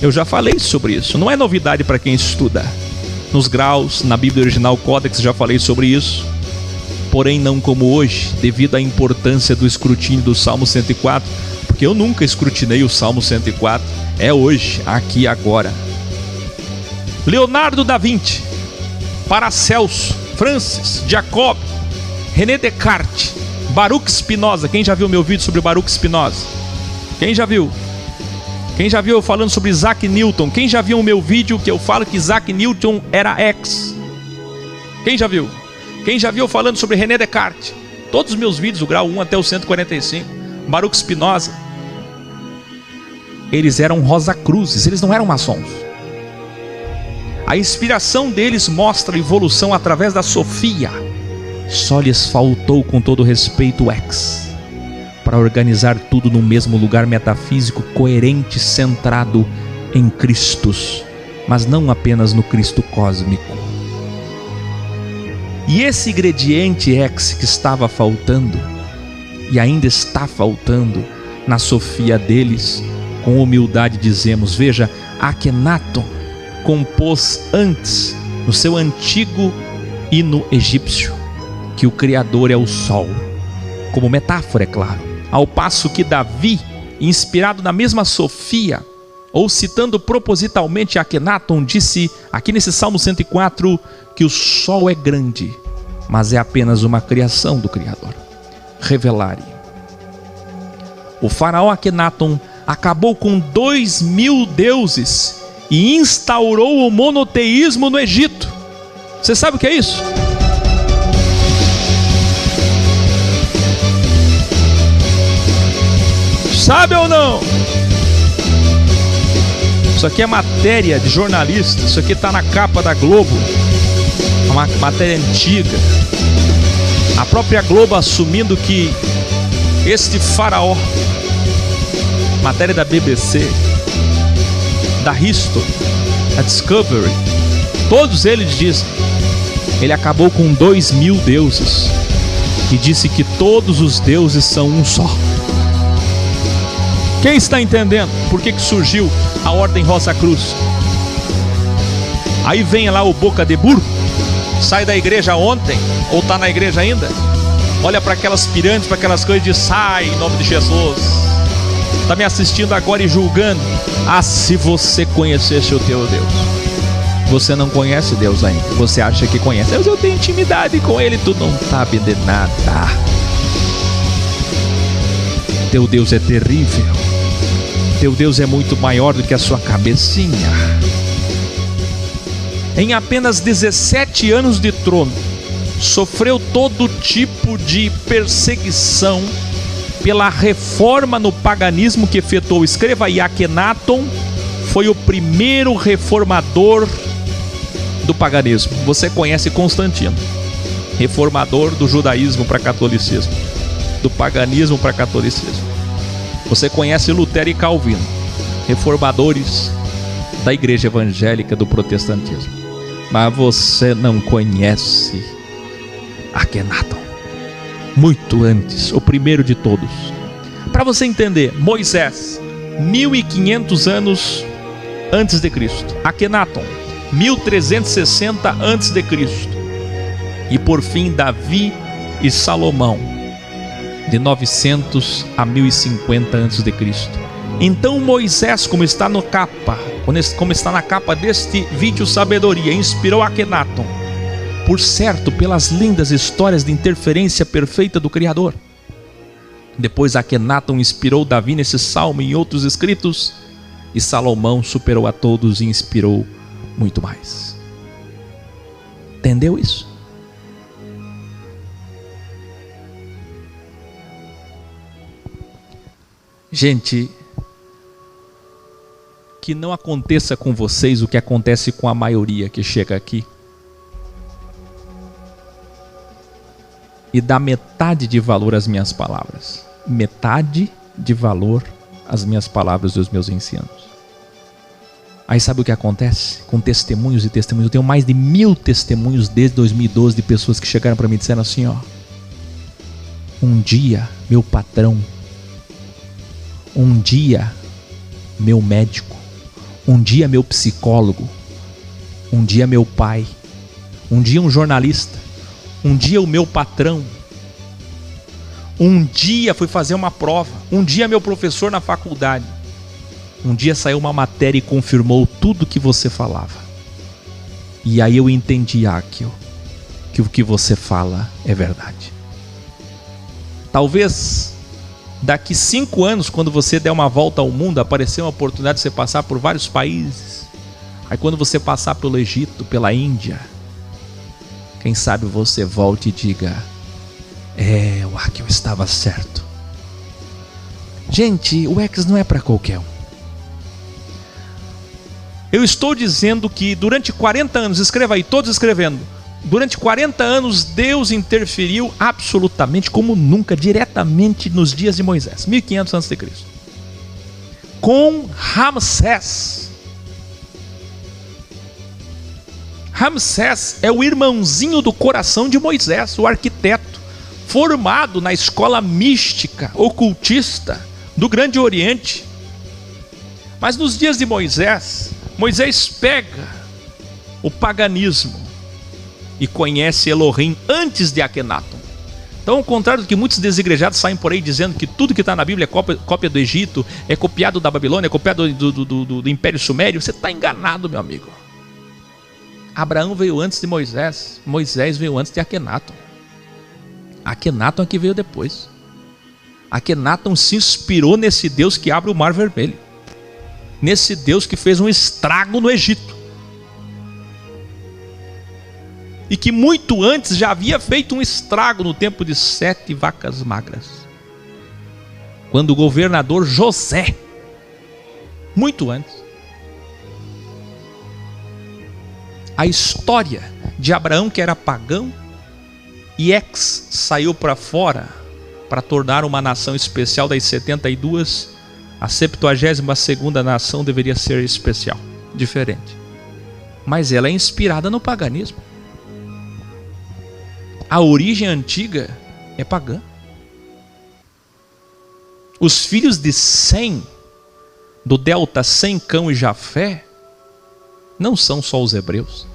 Eu já falei sobre isso, não é novidade para quem estuda. Nos graus, na Bíblia original Códex, já falei sobre isso. Porém não como hoje, devido à importância do escrutínio do Salmo 104, porque eu nunca escrutinei o Salmo 104, é hoje, aqui e agora. Leonardo da Vinci, Paracelso, Francis, Jacob, René Descartes, Baruch Spinoza. Quem já viu meu vídeo sobre Baruch Spinoza? Quem já viu? Quem já viu eu falando sobre Isaac Newton? Quem já viu o meu vídeo que eu falo que Isaac Newton era ex? Quem já viu? Quem já viu eu falando sobre René Descartes? Todos os meus vídeos, do grau 1 até o 145. Baruch Spinoza. eles eram Rosacruzes, eles não eram maçons. A inspiração deles mostra a evolução através da Sofia. Só lhes faltou, com todo respeito, o X, para organizar tudo no mesmo lugar metafísico, coerente, centrado em Cristos, mas não apenas no Cristo cósmico. E esse ingrediente X que estava faltando, e ainda está faltando, na Sofia deles, com humildade dizemos, veja, Akhenaton compôs antes, no seu antigo hino egípcio, que o Criador é o Sol, como metáfora, é claro. Ao passo que Davi, inspirado na mesma Sofia, ou citando propositalmente Akhenaton, disse aqui nesse Salmo 104 que o Sol é grande, mas é apenas uma criação do Criador. Revelare. O faraó Akhenaton acabou com 2000 deuses e instaurou o monoteísmo no Egito. Você sabe o que é isso? Sabe ou não? Isso aqui é matéria de jornalista. Isso aqui está na capa da Globo. É uma matéria antiga. A própria Globo assumindo que este faraó, matéria da BBC, da History, da Discovery, todos eles dizem, ele acabou com 2000 deuses e disse que todos os deuses são um só. Quem está entendendo por que surgiu a Ordem Rosacruz? Aí vem lá o Boca de Burro, sai da igreja ontem, ou está na igreja ainda, olha para aquelas pirâmides, para aquelas coisas e diz, sai em nome de Jesus. Está me assistindo agora e julgando. Ah, se você conhecesse o teu Deus. Você não conhece Deus ainda, você acha que conhece. Eu tenho intimidade com Ele, tu não sabe de nada. Teu Deus é terrível. Teu Deus é muito maior do que a sua cabecinha. Em apenas 17 anos de trono, sofreu todo tipo de perseguição pela reforma no paganismo que efetuou. Escreva aí, Akhenaton foi o primeiro reformador do paganismo. Você conhece Constantino, reformador do judaísmo para catolicismo, do paganismo para catolicismo. Você conhece Lutero e Calvino, reformadores da igreja evangélica do protestantismo. Mas você não conhece Akhenaton, muito antes, o primeiro de todos. Para você entender, Moisés, 1500 anos antes de Cristo. Akhenaton, 1360 antes de Cristo. E por fim, Davi e Salomão, de 900 a 1050 antes de Cristo. Então Moisés, como está na capa deste vídeo Sabedoria, inspirou Akhenaton, por certo, pelas lindas histórias de interferência perfeita do Criador. Depois Akhenaton inspirou Davi nesse salmo e em outros escritos, e Salomão superou a todos e inspirou muito mais. Entendeu isso? Gente, que não aconteça com vocês o que acontece com a maioria que chega aqui e dá metade de valor às minhas palavras. Metade de valor às minhas palavras e aos meus ensinos. Aí sabe o que acontece? Com testemunhos e testemunhos. Eu tenho mais de 1000 testemunhos desde 2012 de pessoas que chegaram para mim e disseram assim, ó: um dia meu patrão, um dia meu médico, um dia meu psicólogo, um dia meu pai, um dia um jornalista, um dia o meu patrão, um dia fui fazer uma prova, um dia meu professor na faculdade, um dia saiu uma matéria e confirmou tudo que você falava. E aí eu entendi, Akio, que o que você fala é verdade. Talvez daqui 5 anos, quando você der uma volta ao mundo, aparecer uma oportunidade de você passar por vários países. Aí quando você passar pelo Egito, pela Índia, quem sabe você volte e diga: o Akio estava certo. Gente, o X não é para qualquer um. Eu estou dizendo que durante 40 anos, escreva aí, todos escrevendo, durante 40 anos Deus interferiu absolutamente como nunca, diretamente nos dias de Moisés, 1500 a.C., com Ramsés. Ramsés é o irmãozinho do coração de Moisés, o arquiteto, formado na escola mística, ocultista do Grande Oriente. Mas nos dias de Moisés, Moisés pega o paganismo e conhece Elohim antes de Akenaton. Então, ao contrário do que muitos desigrejados saem por aí dizendo que tudo que está na Bíblia é cópia do Egito, é copiado da Babilônia, é copiado do Império Sumério, você está enganado, meu amigo. Abraão veio antes de Moisés, Moisés veio antes de Akenaton. Akenaton é que veio depois. Akenaton se inspirou nesse Deus que abre o Mar Vermelho, nesse Deus que fez um estrago no Egito, e que muito antes já havia feito um estrago no tempo de 7 vacas magras, quando o governador José, muito antes. A história de Abraão, que era pagão e saiu para fora para tornar uma nação especial das 72, a 72ª nação deveria ser especial, diferente. Mas ela é inspirada no paganismo. A origem antiga é pagã. Os filhos de Sem, do delta Sem, Cão e Jafé, não são só os hebreus,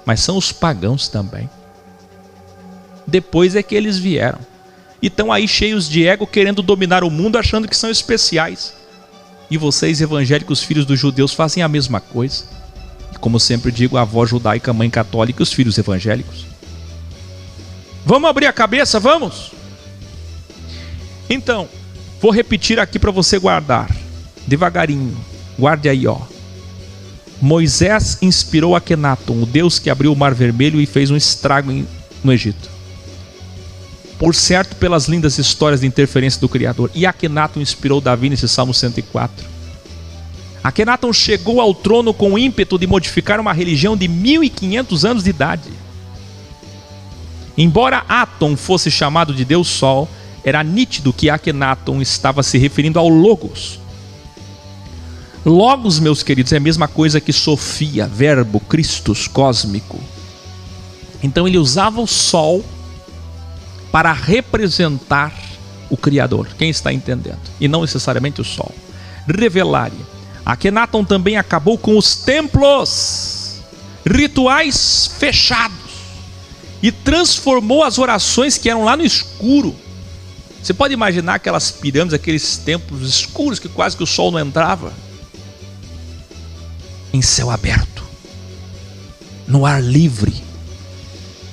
mas são os pagãos também. Depois é que eles vieram e estão aí cheios de ego, querendo dominar o mundo, achando que são especiais. E vocês, evangélicos, filhos dos judeus, fazem a mesma coisa. E como sempre digo, a avó judaica, a mãe católica e os filhos evangélicos. Vamos abrir a cabeça, vamos? Então, vou repetir aqui para você guardar, devagarinho, guarde aí, ó. Moisés inspirou Akenaton, o Deus que abriu o Mar Vermelho e fez um estrago no Egito. Por certo, pelas lindas histórias de interferência do Criador. E Akenaton inspirou Davi nesse Salmo 104. Akenaton chegou ao trono com o ímpeto de modificar uma religião de 1500 anos de idade. Embora Aton fosse chamado de Deus Sol, era nítido que Akenaton estava se referindo ao Logos. Logos, meus queridos, é a mesma coisa que Sofia, verbo, Christus, cósmico. Então ele usava o Sol para representar o Criador. Quem está entendendo? E não necessariamente o Sol. Revelare. Akenaton também acabou com os templos, rituais fechados, e transformou as orações que eram lá no escuro. Você pode imaginar aquelas pirâmides, aqueles templos escuros que quase que o sol não entrava, em céu aberto, no ar livre.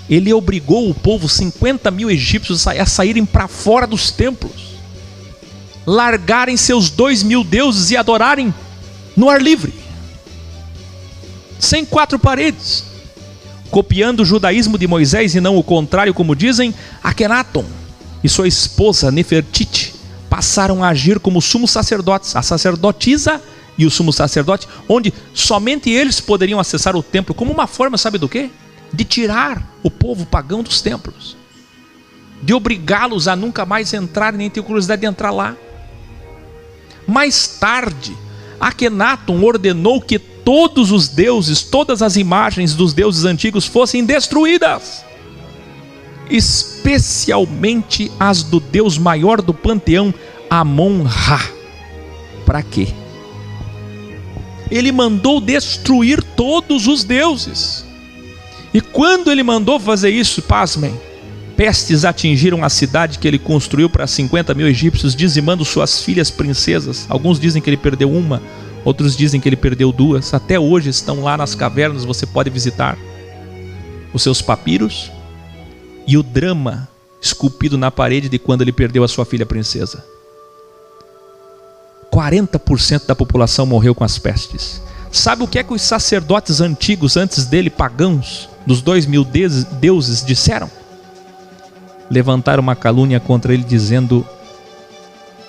Ele obrigou o povo, 50 mil egípcios, a saírem para fora dos templos, largarem seus 2.000 deuses e adorarem no ar livre, sem 4 paredes, copiando o judaísmo de Moisés e não o contrário, como dizem. Akenaton e sua esposa Nefertiti passaram a agir como sumos sacerdotes, a sacerdotisa e o sumo sacerdote, onde somente eles poderiam acessar o templo, como uma forma, sabe do quê? De tirar o povo pagão dos templos, de obrigá-los a nunca mais entrar, nem ter curiosidade de entrar lá. Mais tarde, Akenaton ordenou que todos os deuses, todas as imagens dos deuses antigos fossem destruídas, especialmente as do Deus maior do panteão, Amon-Ra. Para quê? Ele mandou destruir todos os deuses. E quando ele mandou fazer isso, pasmem, pestes atingiram a cidade que ele construiu para 50 mil egípcios, dizimando suas filhas princesas. Alguns dizem que ele perdeu uma, outros dizem que ele perdeu 2. Até hoje estão lá nas cavernas, você pode visitar os seus papiros e o drama esculpido na parede de quando ele perdeu a sua filha princesa. 40% da população morreu com as pestes. Sabe o que é que os sacerdotes antigos, antes dele, pagãos, dos 2.000 deuses, disseram? Levantaram uma calúnia contra ele, dizendo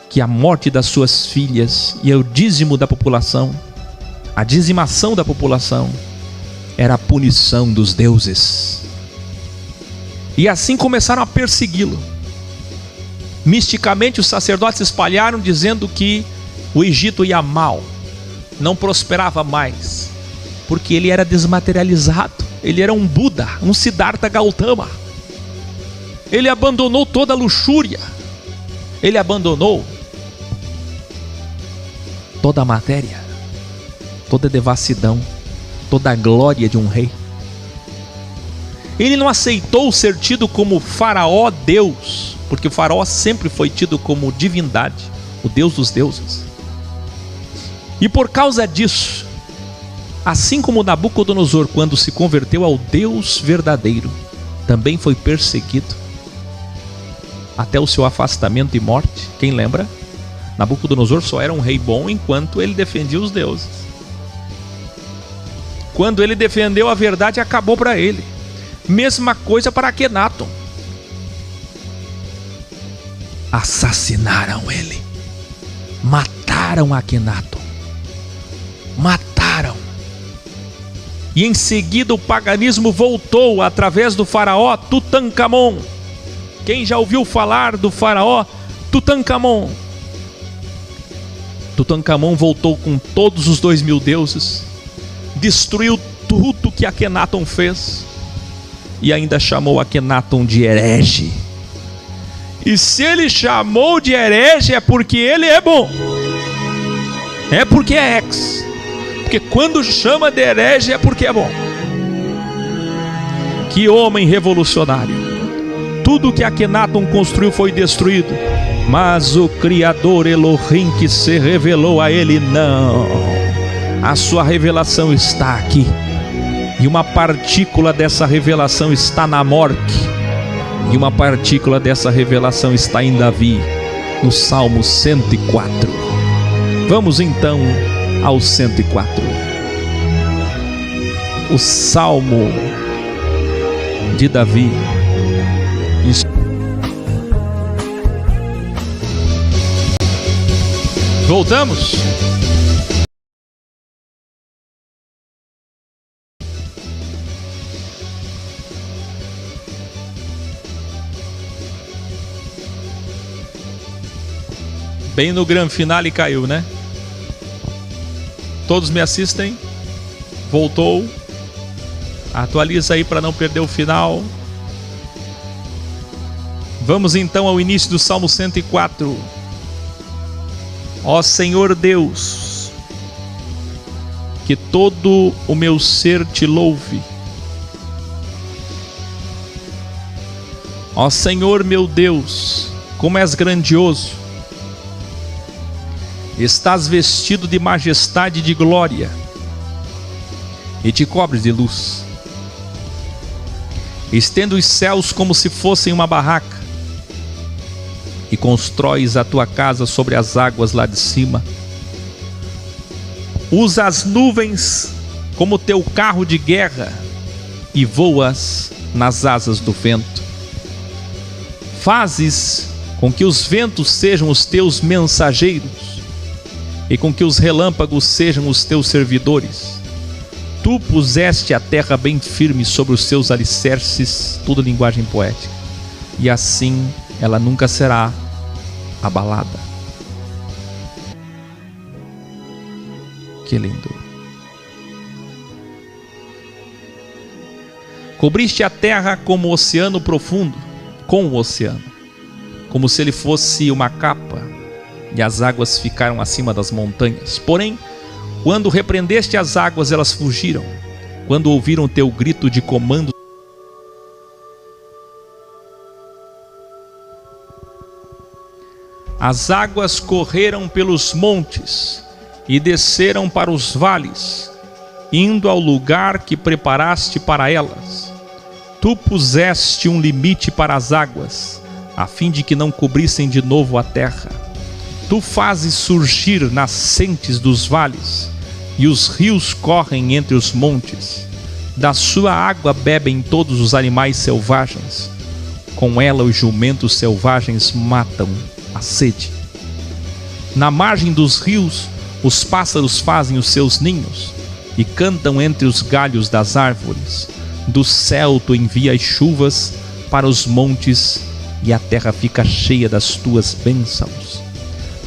que a morte das suas filhas e o dízimo da população a dizimação da população, era a punição dos deuses. E assim começaram a persegui-lo. Misticamente os sacerdotes espalharam dizendo que o Egito ia mal, não prosperava mais, porque ele era desmaterializado, ele era um Buda, um Siddhartha Gautama. Ele abandonou toda a luxúria, ele abandonou toda a matéria, toda a devassidão, toda a glória de um rei. Ele não aceitou ser tido como faraó Deus, porque o faraó sempre foi tido como divindade, o Deus dos deuses. E por causa disso, assim como Nabucodonosor, quando se converteu ao Deus verdadeiro, também foi perseguido até o seu afastamento e morte. Quem lembra? Nabucodonosor só era um rei bom enquanto ele defendia os deuses. Quando ele defendeu a verdade, acabou para ele. Mesma coisa para Akenaton. Assassinaram ele, mataram Akenaton, mataram. E em seguida o paganismo voltou através do faraó Tutankhamon. Quem já ouviu falar do faraó Tutankhamon? Tutankhamon voltou com todos os 2000 deuses, destruiu tudo que Akenaton fez e ainda chamou Akenaton de herege. E se ele chamou de herege é porque ele é bom, é porque é ex, porque quando chama de herege é porque é bom. Que homem revolucionário! Tudo que Akenaton construiu foi destruído, mas o Criador Elohim que se revelou a ele, não. A sua revelação está aqui, e uma partícula dessa revelação está na morte, e uma partícula dessa revelação está em Davi, no Salmo 104. Vamos então ao 104. O Salmo de Davi. Voltamos. Bem no grande finale caiu, né? Todos me assistem? Voltou. Atualiza aí para não perder o final. Vamos então ao início do Salmo 104. Ó Senhor Deus, que todo o meu ser te louve. Ó Senhor meu Deus, como és grandioso. Estás vestido de majestade e de glória, e te cobres de luz. Estenda os céus como se fossem uma barraca, e constróis a tua casa sobre as águas lá de cima. Usa as nuvens como teu carro de guerra, e voas nas asas do vento. Fazes com que os ventos sejam os teus mensageiros, e com que os relâmpagos sejam os teus servidores. Tu puseste a terra bem firme sobre os seus alicerces, tudo linguagem poética, e assim ela nunca será abalada. Que lindo. Cobriste a terra como o oceano profundo, com o oceano, como se ele fosse uma capa, e as águas ficaram acima das montanhas. Porém, quando repreendeste as águas, elas fugiram. Quando ouviram teu grito de comando, as águas correram pelos montes e desceram para os vales, indo ao lugar que preparaste para elas. Tu puseste um limite para as águas, a fim de que não cobrissem de novo a terra. Tu fazes surgir nascentes dos vales, e os rios correm entre os montes. Da sua água bebem todos os animais selvagens. Com ela os jumentos selvagens matam a sede. Na margem dos rios Os pássaros fazem os seus ninhos e cantam entre os galhos das árvores. Do céu tu envias chuvas para os montes e a terra fica cheia das tuas bênçãos.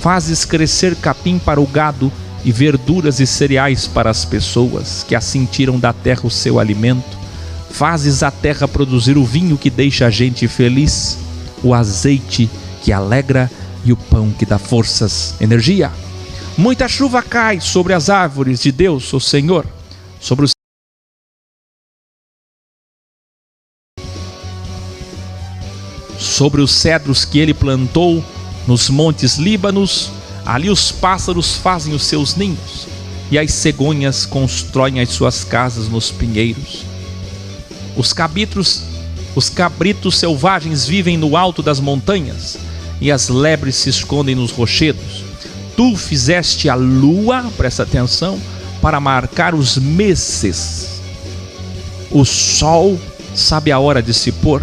Fazes crescer capim para o gado e verduras e cereais para as pessoas, que assim tiram da terra o seu alimento. Fazes a terra produzir o vinho que deixa a gente feliz, o azeite que alegra e o pão que dá forças, energia. Muita chuva cai sobre as árvores de Deus, o Senhor, sobre os cedros que ele plantou nos montes Líbanos. Ali os pássaros fazem os seus ninhos e as cegonhas constroem as suas casas nos pinheiros. Os cabritos selvagens vivem no alto das montanhas e as lebres se escondem nos rochedos. Tu fizeste a lua, presta atenção, para marcar os meses. O sol sabe a hora de se pôr.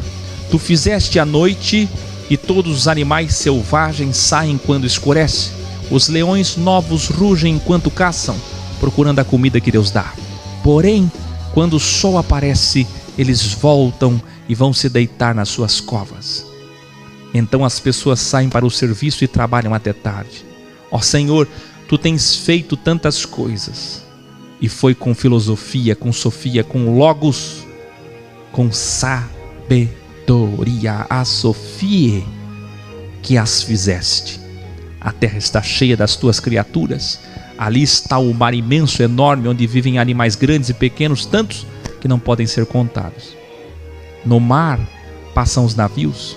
Tu fizeste a noite e todos os animais selvagens saem quando escurece. Os leões novos rugem enquanto caçam, procurando a comida que Deus dá. Porém, quando o sol aparece, eles voltam e vão se deitar nas suas covas. Então as pessoas saem para o serviço e trabalham até tarde. Ó Senhor, tu tens feito tantas coisas. E foi com filosofia, com sofia, com logos, com sabedoria, a sofia, que as fizeste. A terra está cheia das tuas criaturas. Ali está o mar imenso, enorme, onde vivem animais grandes e pequenos, tantos que não podem ser contados. No mar passam os navios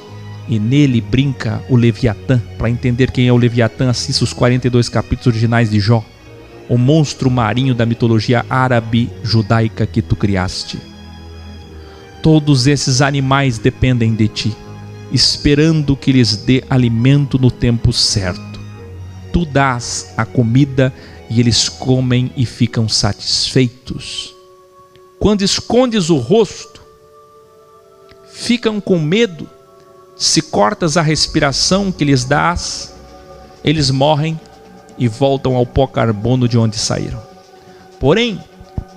e nele brinca o Leviatã. Para entender quem é o Leviatã, assista os 42 capítulos originais de Jó, o monstro marinho da mitologia árabe judaica que tu criaste. Todos esses animais dependem de ti, esperando que lhes dê alimento no tempo certo. Tu dás a comida e eles comem e ficam satisfeitos. Quando escondes o rosto, ficam com medo. Se cortas a respiração que lhes dás, eles morrem e voltam ao pó carbono de onde saíram. Porém,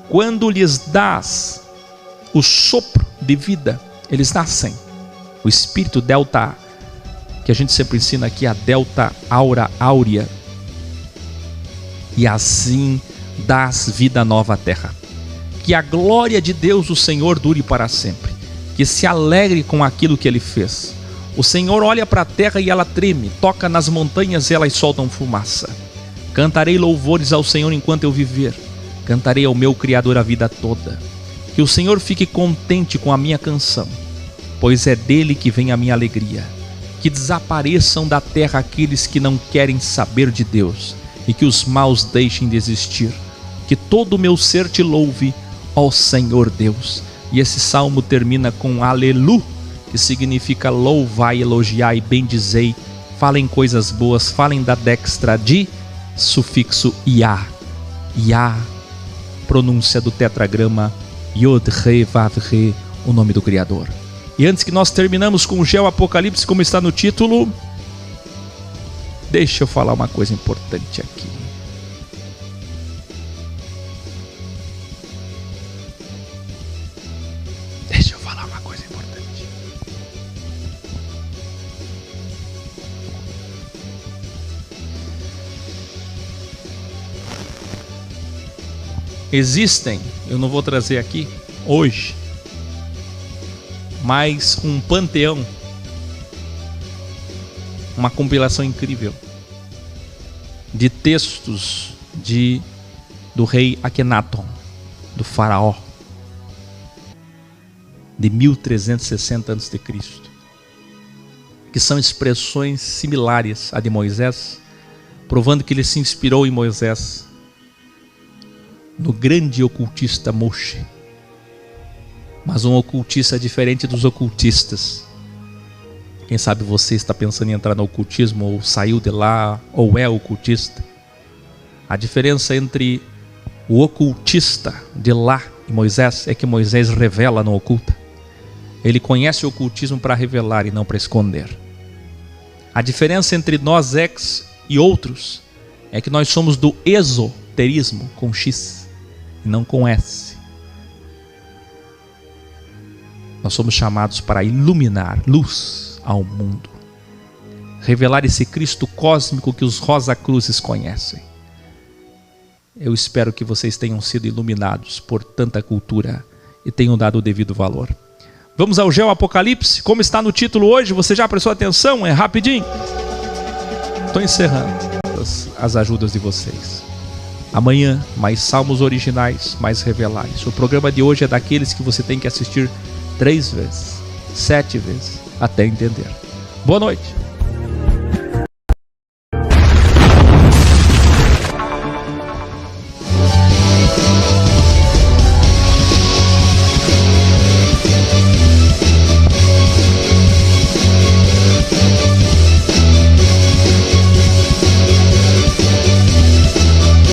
quando lhes dás o sopro de vida, eles nascem. O espírito delta, que a gente sempre ensina aqui, a delta aura áurea, e assim dás vida nova à terra. Que a glória de Deus, o Senhor, dure para sempre. Que se alegre com aquilo que Ele fez. O Senhor olha para a terra e ela treme, toca nas montanhas e elas soltam fumaça. Cantarei louvores ao Senhor enquanto eu viver. Cantarei ao meu Criador a vida toda. Que o Senhor fique contente com a minha canção, pois é dele que vem a minha alegria. Que desapareçam da terra aqueles que não querem saber de Deus, e que os maus deixem de existir. Que todo o meu ser te louve, ó Senhor Deus. E esse salmo termina com Alelu, que significa louvai, elogiai, bendizei, falem coisas boas, falem da dextra de sufixo Iá. Iá, pronúncia do tetragrama Yod, Re, Vav, Re, o nome do Criador. E antes que nós terminamos com o Geo Apocalipse, como está no título, deixa eu falar uma coisa importante aqui. Deixa eu falar uma coisa importante. Existem, eu não vou trazer aqui hoje, mas um panteão, uma compilação incrível de textos do rei Akenaton, do faraó, de 1360 a.C., que são expressões similares à de Moisés, provando que ele se inspirou em Moisés, no grande ocultista Moshe. Mas um ocultista diferente dos ocultistas. Quem sabe você está pensando em entrar no ocultismo, ou saiu de lá, ou é ocultista. A diferença entre o ocultista de lá e Moisés é que Moisés revela, não oculta. Ele conhece o ocultismo para revelar e não para esconder. A diferença entre nós e outros é que nós somos do esoterismo com X e não com S. Nós somos chamados para iluminar luz ao mundo, revelar esse Cristo cósmico que os Rosacruzes conhecem. Eu espero que vocês tenham sido iluminados por tanta cultura e tenham dado o devido valor. Vamos ao Geoapocalipse, como está no título hoje, você já prestou atenção? É rapidinho. Estou encerrando as ajudas de vocês. Amanhã, mais salmos originais, mais revelares. O programa de hoje é daqueles que você tem que assistir 3 vezes, 7 vezes, até entender. Boa noite.